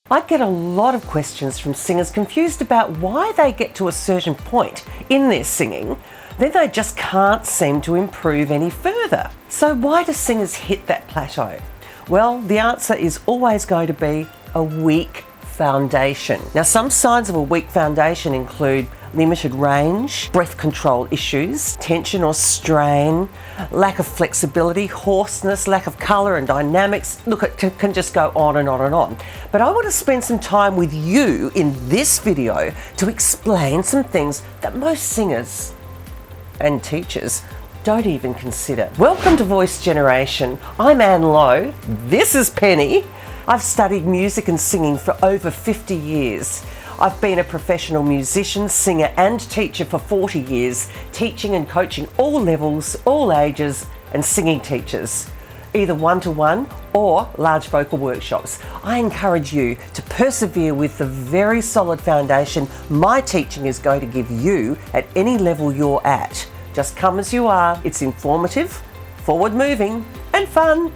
I get a lot of questions from singers confused about why they get to a certain point in their singing, then they just can't seem to improve any further. So why do singers hit that plateau? Well, the answer is always going to be a weak foundation. Now, some signs of a weak foundation include limited range, breath control issues, tension or strain, lack of flexibility, hoarseness, lack of colour and dynamics. Look, it can just go on and on and on. But I want to spend some time with you in this video to explain some things that most singers and teachers don't even consider. Welcome to Voice Generation. I'm Anne Lowe. This is Penny. I've studied music and singing for over 50 years. I've been a professional musician, singer and teacher for 40 years, teaching and coaching all levels, all ages and singing teachers, either one-to-one or large vocal workshops. I encourage you to persevere with the very solid foundation my teaching is going to give you at any level you're at. Just come as you are. It's informative, forward-moving and fun.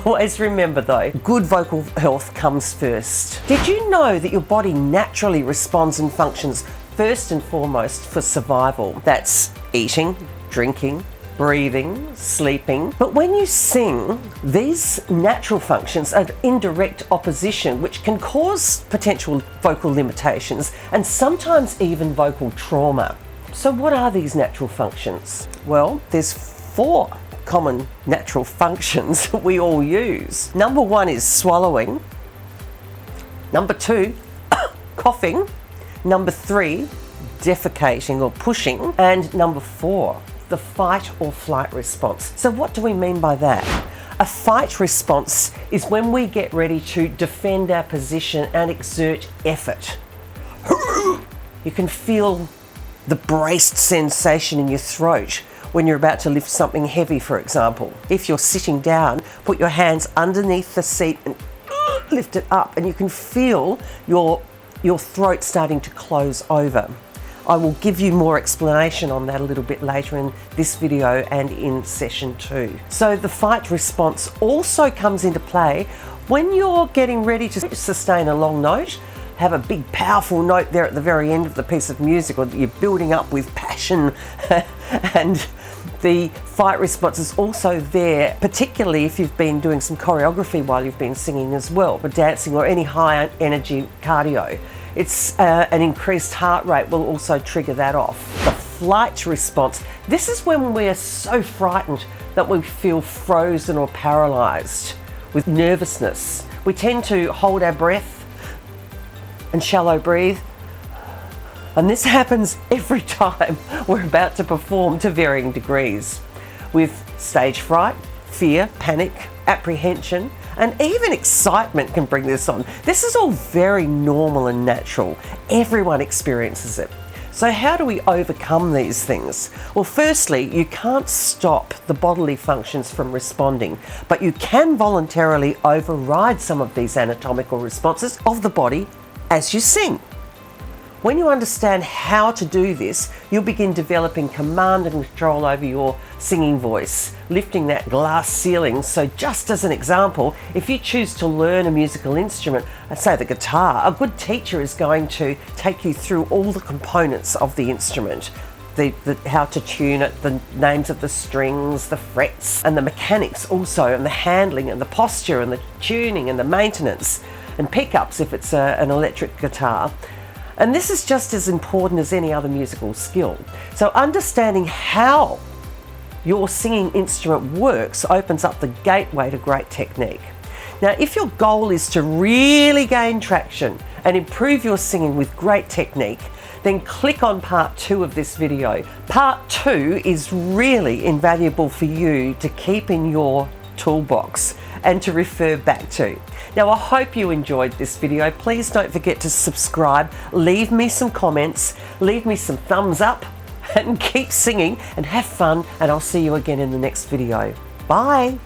Always remember though, good vocal health comes first. Did you know that your body naturally responds and functions first and foremost for survival? That's eating, drinking, breathing, sleeping. But when you sing, these natural functions are in direct opposition, which can cause potential vocal limitations and sometimes even vocal trauma. So what are these natural functions? Well, there's 4 common natural functions we all use. Number 1 is swallowing. Number 2, coughing. Number 3, defecating or pushing. And number 4, the fight or flight response. So what do we mean by that? A fight response is when we get ready to defend our position and exert effort. You can feel the braced sensation in your throat when you're about to lift something heavy, for example. If you're sitting down, put your hands underneath the seat and lift it up, and you can feel your throat starting to close over. I will give you more explanation on that a little bit later in this video and in session 2. So the fight response also comes into play when you're getting ready to sustain a long note, have a big powerful note there at the very end of the piece of music, or you're building up with passion and the fight response is also there, particularly if you've been doing some choreography while you've been singing as well, or dancing or any high energy cardio. It's an increased heart rate will also trigger that off. The flight response, this is when we're so frightened that we feel frozen or paralyzed with nervousness. We tend to hold our breath and shallow breathe. And this happens every time we're about to perform to varying degrees. With stage fright, fear, panic, apprehension, and even excitement can bring this on. This is all very normal and natural. Everyone experiences it. So how do we overcome these things? Well, firstly, you can't stop the bodily functions from responding, but you can voluntarily override some of these anatomical responses of the body as you sing. When you understand how to do this, you'll begin developing command and control over your singing voice, lifting that glass ceiling. So just as an example, if you choose to learn a musical instrument, say the guitar, a good teacher is going to take you through all the components of the instrument, how to tune it, the names of the strings, the frets, and the mechanics also, and the handling and the posture and the tuning and the maintenance, and pickups if it's an electric guitar. And this is just as important as any other musical skill. So understanding how your singing instrument works opens up the gateway to great technique. Now, if your goal is to really gain traction and improve your singing with great technique, then click on part 2 of this video. Part 2 is really invaluable for you to keep in your toolbox and to refer back to. Now, I hope you enjoyed this video. Please don't forget to subscribe, leave me some comments, leave me some thumbs up, and keep singing and have fun, and I'll see you again in the next video. Bye.